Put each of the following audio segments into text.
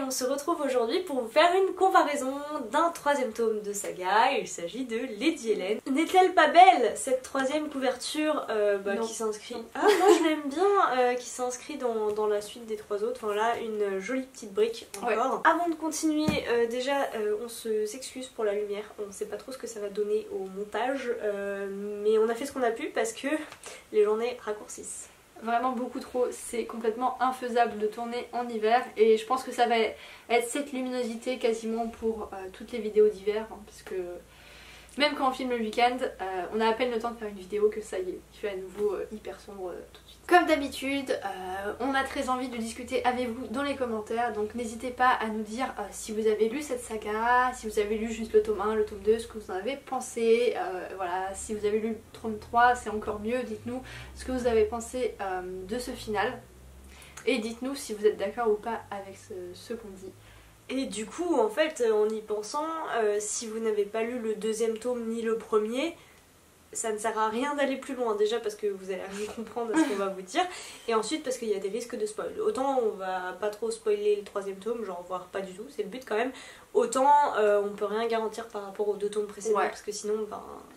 on se retrouve aujourd'hui pour vous faire une comparaison d'un troisième tome de saga. Il s'agit de Lady Helen. N'est-elle pas belle cette troisième couverture qui s'inscrit... Ah moi je l'aime bien, qui s'inscrit dans la suite des trois autres. Voilà, une jolie petite brique encore. Ouais. Avant de continuer, déjà on s'excuse pour la lumière. On sait pas trop ce que ça va donner au montage, mais on a fait ce qu'on a pu parce que les journées raccourcissent. Vraiment beaucoup trop, c'est complètement infaisable de tourner en hiver et je pense que ça va être cette luminosité quasiment pour toutes les vidéos d'hiver, hein, parce que même quand on filme le week-end, on a à peine le temps de faire une vidéo que ça y est, il fait à nouveau hyper sombre tout de suite. Comme d'habitude, on a très envie de discuter avec vous dans les commentaires, donc n'hésitez pas à nous dire si vous avez lu cette saga, si vous avez lu juste le tome 1, le tome 2, ce que vous en avez pensé, voilà, si vous avez lu le tome 3, c'est encore mieux, dites-nous ce que vous avez pensé de ce final, et dites-nous si vous êtes d'accord ou pas avec ce qu'on dit. Et du coup, en fait, en y pensant, si vous n'avez pas lu le deuxième tome ni le premier, ça ne sert à rien d'aller plus loin, déjà parce que vous allez rien comprendre à ce qu'on va vous dire, et ensuite parce qu'il y a des risques de spoil. Autant on va pas trop spoiler le troisième tome, genre voire pas du tout, c'est le but quand même, autant on peut rien garantir par rapport aux deux tomes précédents, parce que sinon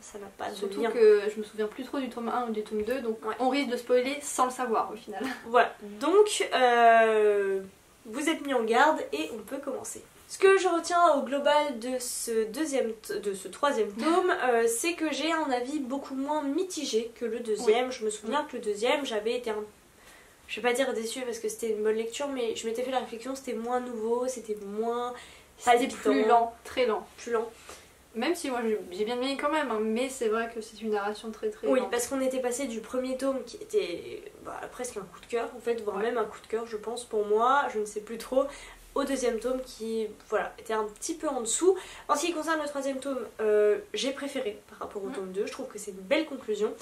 ça n'a pas de lien. Surtout que je me souviens plus trop du tome 1 ou du tome 2, donc on risque de spoiler sans le savoir au final. Voilà, donc vous êtes mis en garde et on peut commencer. Ce que je retiens au global de ce troisième tome, c'est que j'ai un avis beaucoup moins mitigé que le deuxième. Oui. Je me souviens que le deuxième, j'avais été je vais pas dire déçue parce que c'était une bonne lecture, mais je m'étais fait la réflexion, c'était moins nouveau, c'était moins... C'était plus lent, très lent. Plus lent. Même si moi j'ai bien aimé quand même, hein, mais c'est vrai que c'est une narration très lente. Oui, parce qu'on était passé du premier tome qui était presque un coup de cœur, en fait, voire même un coup de cœur, je pense, pour moi, je ne sais plus trop, au deuxième tome qui était un petit peu en dessous. En ce qui concerne le troisième tome, j'ai préféré par rapport au tome 2, je trouve que c'est une belle conclusion.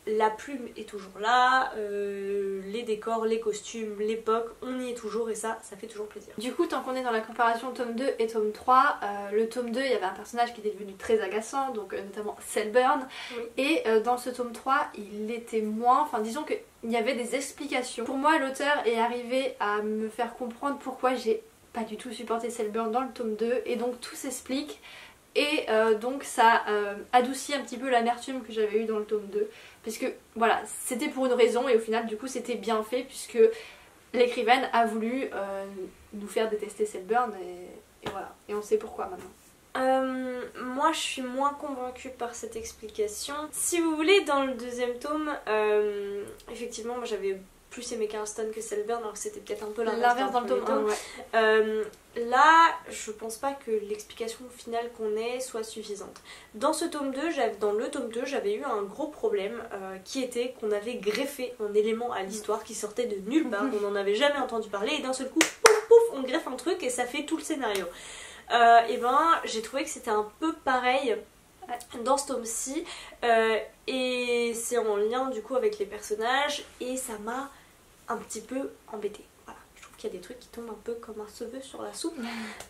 La plume est toujours là, les décors, les costumes, l'époque, on y est toujours et ça fait toujours plaisir. Du coup, tant qu'on est dans la comparaison tome 2 et tome 3, le tome 2 il y avait un personnage qui était devenu très agaçant, donc notamment Selburne, et dans ce tome 3 il était moins, enfin disons qu'il y avait des explications. Pour moi l'auteur est arrivé à me faire comprendre pourquoi j'ai pas du tout supporté Selburne dans le tome 2 et donc tout s'explique. Et donc ça adoucit un petit peu l'amertume que j'avais eue dans le tome 2, puisque voilà, c'était pour une raison et au final du coup c'était bien fait puisque l'écrivaine a voulu nous faire détester Selburne et voilà, et on sait pourquoi maintenant. Moi je suis moins convaincue par cette explication. Si vous voulez, dans le deuxième tome, effectivement moi j'avais plus aimé Carlston que Selburne, alors que c'était peut-être un peu l'inverse dans le tome 1. Là, je pense pas que l'explication finale qu'on ait soit suffisante. Dans le tome 2, j'avais eu un gros problème qui était qu'on avait greffé un élément à l'histoire qui sortait de nulle part, on n'en avait jamais entendu parler et d'un seul coup, pouf pouf, on greffe un truc et ça fait tout le scénario. Et ben, j'ai trouvé que c'était un peu pareil dans ce tome-ci, et c'est en lien du coup avec les personnages et ça m'a un petit peu embêtée. Voilà, je trouve qu'il y a des trucs qui tombent un peu comme un cheveu sur la soupe.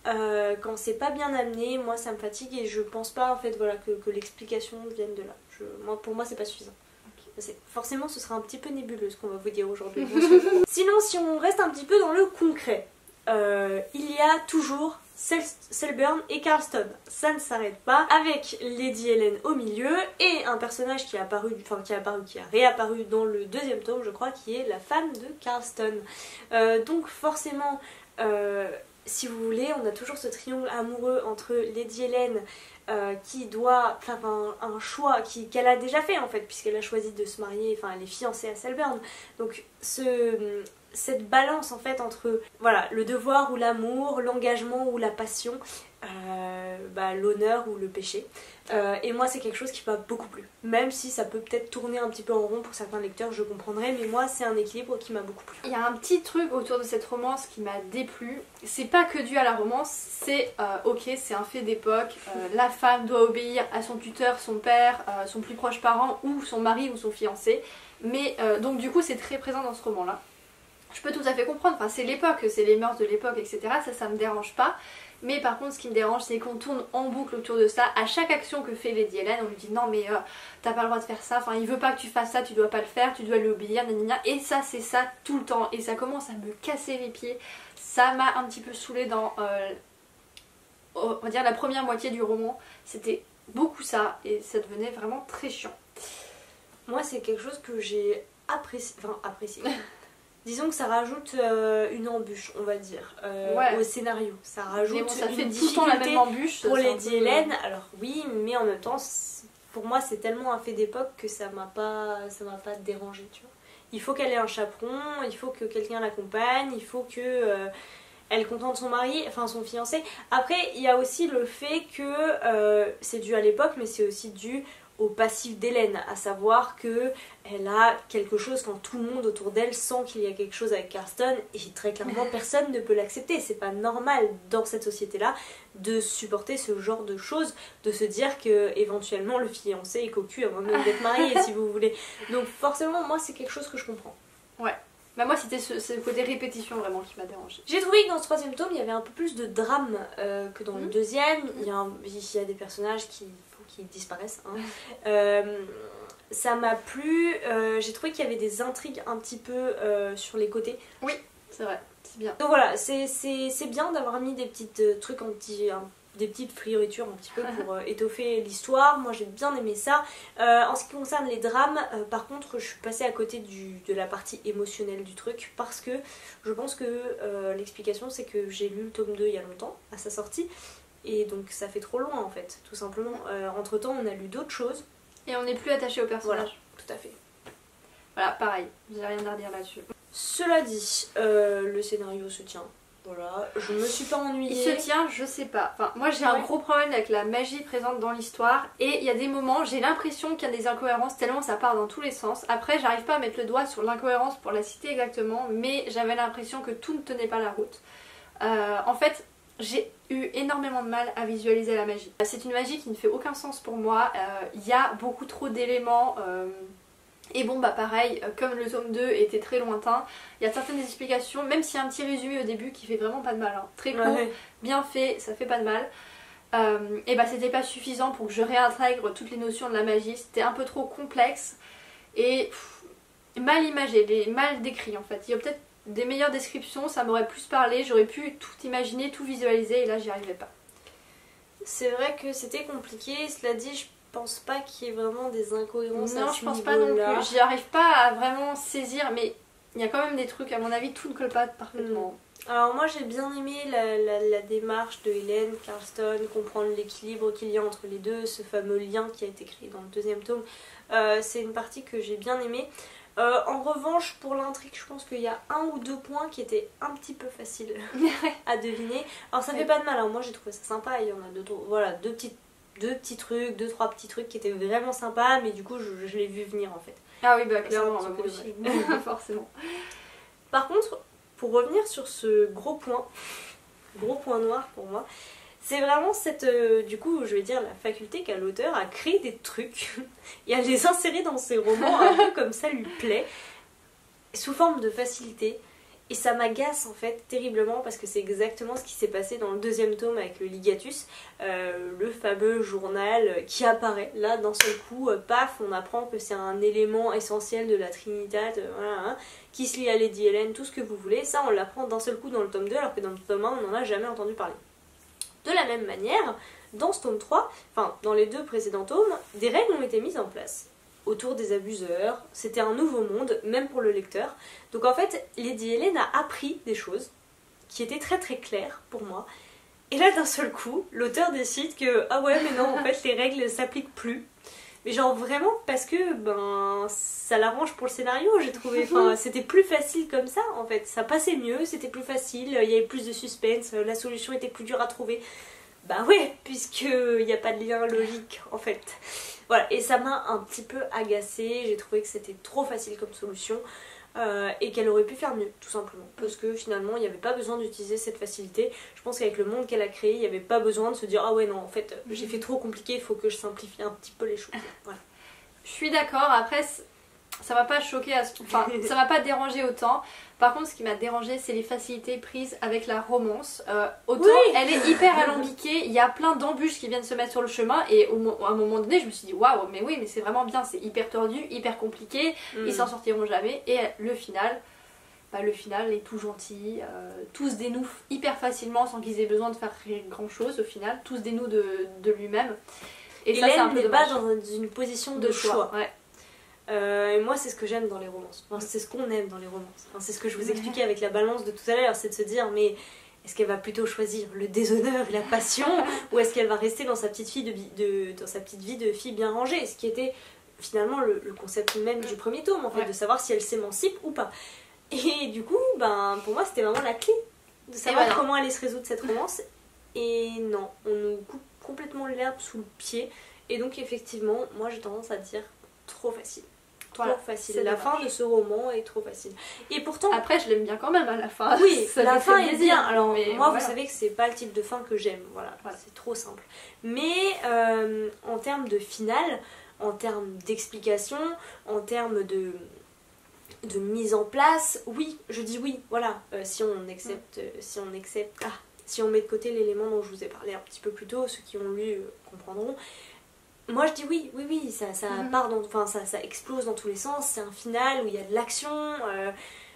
Quand c'est pas bien amené, moi ça me fatigue et je pense pas en fait voilà que l'explication vienne de là. Pour moi c'est pas suffisant. Forcément ce sera un petit peu nébuleux ce qu'on va vous dire aujourd'hui. Sinon si on reste un petit peu dans le concret, il y a toujours Selburne et Carlston, ça ne s'arrête pas, avec Lady Helen au milieu et un personnage qui a réapparu dans le deuxième tome je crois, qui est la femme de Carlston. Donc forcément, si vous voulez, on a toujours ce triangle amoureux entre Lady Helen qui doit faire un choix qu'elle a déjà fait en fait, puisqu'elle a choisi de se marier, enfin elle est fiancée à Selburne, donc cette balance en fait entre voilà, le devoir ou l'amour, l'engagement ou la passion, l'honneur ou le péché. Et moi c'est quelque chose qui m'a beaucoup plu. Même si ça peut peut-être tourner un petit peu en rond pour certains lecteurs, je comprendrai, mais moi c'est un équilibre qui m'a beaucoup plu. Il y a un petit truc autour de cette romance qui m'a déplu. C'est pas que dû à la romance, c'est ok, c'est un fait d'époque. La femme doit obéir à son tuteur, son père, son plus proche parent ou son mari ou son fiancé. Mais donc du coup c'est très présent dans ce roman là. Je peux tout à fait comprendre, enfin c'est l'époque, c'est les mœurs de l'époque, etc. Ça me dérange pas. Mais par contre ce qui me dérange c'est qu'on tourne en boucle autour de ça. À chaque action que fait Lady Helen, on lui dit non mais t'as pas le droit de faire ça, enfin il veut pas que tu fasses ça, tu dois pas le faire, tu dois lui obéir, nanana. Et ça c'est ça tout le temps. Et ça commence à me casser les pieds. ça m'a un petit peu saoulée dans on va dire la première moitié du roman. C'était beaucoup ça et ça devenait vraiment très chiant. Moi c'est quelque chose que j'ai apprécié. Disons que ça rajoute une embûche, on va dire, au scénario. Ça rajoute mais bon, ça fait une tout le temps la même difficulté embûche pour Lady Hélène. Alors oui, mais en même temps, pour moi c'est tellement un fait d'époque que ça m'a pas dérangé, tu vois. Il faut qu'elle ait un chaperon, il faut que quelqu'un l'accompagne, il faut que elle contente son mari, enfin son fiancé. Après, il y a aussi le fait que c'est dû à l'époque, mais c'est aussi dû au passif d'Hélène, à savoir que elle a quelque chose quand tout le monde autour d'elle sent qu'il y a quelque chose avec Carston, et très clairement personne ne peut l'accepter. C'est pas normal dans cette société-là de supporter ce genre de choses, de se dire que éventuellement le fiancé est cocu avant même d'être marié, si vous voulez. Donc forcément, moi c'est quelque chose que je comprends. Ouais. Bah moi c'était ce côté répétition vraiment qui m'a dérangée. J'ai trouvé que dans ce troisième tome il y avait un peu plus de drame que dans le deuxième. Il y a des personnages qui disparaissent. Hein. Ça m'a plu. J'ai trouvé qu'il y avait des intrigues un petit peu sur les côtés. Oui, c'est vrai, c'est bien. Donc voilà, c'est bien d'avoir mis des petits trucs des petites fioritures un petit peu pour étoffer l'histoire. Moi j'ai bien aimé ça. En ce qui concerne les drames, par contre je suis passée à côté de la partie émotionnelle du truc, parce que je pense que l'explication c'est que j'ai lu le tome 2 il y a longtemps, à sa sortie, et donc ça fait trop loin en fait, tout simplement. Entre temps on a lu d'autres choses. Et on n'est plus attaché au personnage. Voilà, tout à fait. Voilà, pareil, j'ai rien à redire là-dessus. Cela dit, le scénario se tient. Voilà, je me suis pas ennuyée. Il se tient, je sais pas. Enfin, moi j'ai un gros problème avec la magie présente dans l'histoire, et il y a des moments, j'ai l'impression qu'il y a des incohérences tellement ça part dans tous les sens. Après, j'arrive pas à mettre le doigt sur l'incohérence pour la citer exactement, mais j'avais l'impression que tout ne tenait pas la route. En fait, j'ai eu énormément de mal à visualiser la magie. C'est une magie qui ne fait aucun sens pour moi. Il y a beaucoup trop d'éléments. Et bon bah pareil, comme le tome 2 était très lointain, il y a certaines explications, même s'il y a un petit résumé au début qui fait vraiment pas de mal, hein. Très court, bien fait, ça fait pas de mal. Et bah c'était pas suffisant pour que je réintègre toutes les notions de la magie, c'était un peu trop complexe et mal imagé, mal décrit en fait. Il y a peut-être des meilleures descriptions, ça m'aurait plus parlé, j'aurais pu tout imaginer, tout visualiser, et là j'y arrivais pas. C'est vrai que c'était compliqué, cela dit je pense pas qu'il y ait vraiment des incohérences. Non, je pense pas non plus. J'y arrive pas à vraiment saisir, mais il y a quand même des trucs, à mon avis, tout ne colle pas parfaitement. Alors moi j'ai bien aimé la démarche de Hélène, Carston, comprendre l'équilibre qu'il y a entre les deux, ce fameux lien qui a été créé dans le deuxième tome. C'est une partie que j'ai bien aimée. En revanche, pour l'intrigue, je pense qu'il y a un ou deux points qui étaient un petit peu faciles à deviner. Alors ça fait pas de mal, hein. Moi j'ai trouvé ça sympa, il y en a deux trois petits trucs qui étaient vraiment sympas, mais du coup je l'ai vu venir en fait. Ah oui, bah clairement, moi aussi. Forcément. Par contre, pour revenir sur ce gros point noir pour moi, c'est vraiment cette, du coup je vais dire la faculté qu'a l'auteur à créer des trucs et à les insérer dans ses romans un peu comme ça lui plaît, sous forme de facilité. Et ça m'agace en fait terriblement, parce que c'est exactement ce qui s'est passé dans le deuxième tome avec le Ligatus, le fameux journal qui apparaît là d'un seul coup, paf, on apprend que c'est un élément essentiel de la Trinitat, voilà, qui se lie à Lady Hélène, tout ce que vous voulez. Ça on l'apprend d'un seul coup dans le tome 2, alors que dans le tome 1 on n'en a jamais entendu parler. De la même manière, dans ce tome 3, enfin dans les deux précédents tomes, des règles ont été mises en place autour des abuseurs, c'était un nouveau monde, même pour le lecteur. Donc en fait, Lady Hélène a appris des choses qui étaient très très claires pour moi. Et là d'un seul coup, l'auteur décide que ah ouais mais non, en fait les règles ne s'appliquent plus. Mais genre vraiment parce que ça l'arrange pour le scénario, j'ai trouvé. Enfin, c'était plus facile comme ça en fait, ça passait mieux, c'était plus facile, il y avait plus de suspense, la solution était plus dure à trouver. Bah ouais, puisqu'il n'y a pas de lien logique en fait. Voilà, et ça m'a un petit peu agacée, j'ai trouvé que c'était trop facile comme solution et qu'elle aurait pu faire mieux, tout simplement. Parce que finalement, il n'y avait pas besoin d'utiliser cette facilité. Je pense qu'avec le monde qu'elle a créé, il n'y avait pas besoin de se dire « Ah ouais, non, en fait, j'ai fait trop compliqué, il faut que je simplifie un petit peu les choses. » Voilà. Je suis d'accord, après, ça m'a pas choqué, enfin, ça m'a pas dérangé autant. Par contre, ce qui m'a dérangé, c'est les facilités prises avec la romance. Autant elle est hyper alambiquée, il y a plein d'embûches qui viennent se mettre sur le chemin, et à un moment donné, je me suis dit waouh, mais oui, mais c'est vraiment bien, c'est hyper tordu, hyper compliqué, ils s'en sortiront jamais. Et le final, le final est tout gentil, tout se dénoue hyper facilement sans qu'ils aient besoin de faire grand chose au final, tout se dénoue de lui-même. Et ça, c'est un Hélène peu n'est pas dommage. dans une position de choix. Ouais. Et moi, c'est ce que j'aime dans les romances. Enfin, c'est ce qu'on aime dans les romances. Enfin, c'est ce que je vous expliquais avec la balance de tout à l'heure, c'est de se dire, mais est-ce qu'elle va plutôt choisir le déshonneur et la passion, ou est-ce qu'elle va rester dans sa petite dans sa petite vie de fille bien rangée, ce qui était finalement le concept même du premier tome, en fait, de savoir si elle s'émancipe ou pas. Et du coup, pour moi, c'était vraiment la clé de savoir comment allait se résoudre cette romance. Et non, on nous coupe complètement l'herbe sous le pied. Et donc, effectivement, moi, j'ai tendance à dire trop facile. Trop facile. La fin de ce roman est trop facile. Et pourtant... Après, je l'aime bien quand même à la fin. Oui, ça la fin est bien. Alors, mais moi, voilà. vous savez que c'est pas le type de fin que j'aime. Voilà. C'est trop simple. Mais en termes de finale, en termes d'explication, en termes de mise en place, oui, je dis oui. Voilà. Si on accepte... si on met de côté l'élément dont je vous ai parlé un petit peu plus tôt, ceux qui ont lu comprendront. Moi je dis oui, ça part ça explose dans tous les sens, c'est un final où il y a de l'action,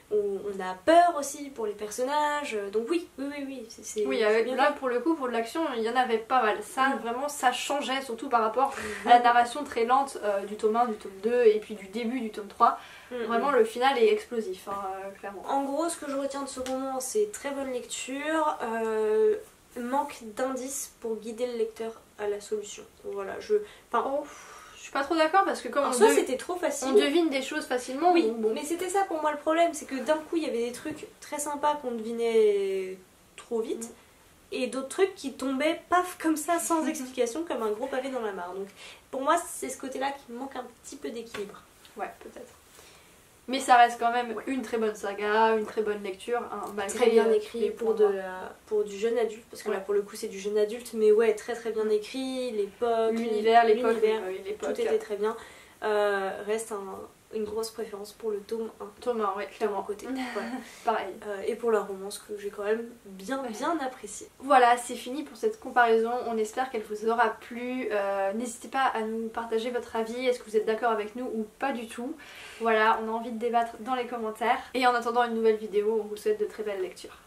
où on a peur aussi pour les personnages, donc oui, là pour le coup, pour de l'action, il y en avait pas mal. Ça, vraiment, ça changeait, surtout par rapport à la narration très lente du tome 1, du tome 2 et puis du début du tome 3. Vraiment, le final est explosif, clairement. En gros, ce que je retiens de ce roman, c'est très bonne lecture, manque d'indices pour guider le lecteur à la solution. Voilà, je suis pas trop d'accord parce que comme c'était trop facile. On devine des choses facilement. Oui, mais c'était ça pour moi le problème, c'est que d'un coup il y avait des trucs très sympas qu'on devinait trop vite et d'autres trucs qui tombaient paf comme ça sans explication comme un gros pavé dans la mare. Donc pour moi c'est ce côté-là qui manque un petit peu d'équilibre. Ouais, peut-être. Mais ça reste quand même une très bonne saga, une très bonne lecture, très bien écrit pour du jeune adulte, parce que là pour le coup c'est du jeune adulte, mais ouais, très très bien écrit, l'époque, l'univers, tout était très bien. Reste une grosse préférence pour le tome 1. Tome 1, ouais, clairement. Côté. Pareil. Et pour la romance que j'ai quand même bien appréciée. Voilà, c'est fini pour cette comparaison. On espère qu'elle vous aura plu. N'hésitez pas à nous partager votre avis. Est-ce que vous êtes d'accord avec nous ou pas du tout? Voilà, on a envie de débattre dans les commentaires. Et en attendant une nouvelle vidéo, on vous souhaite de très belles lectures.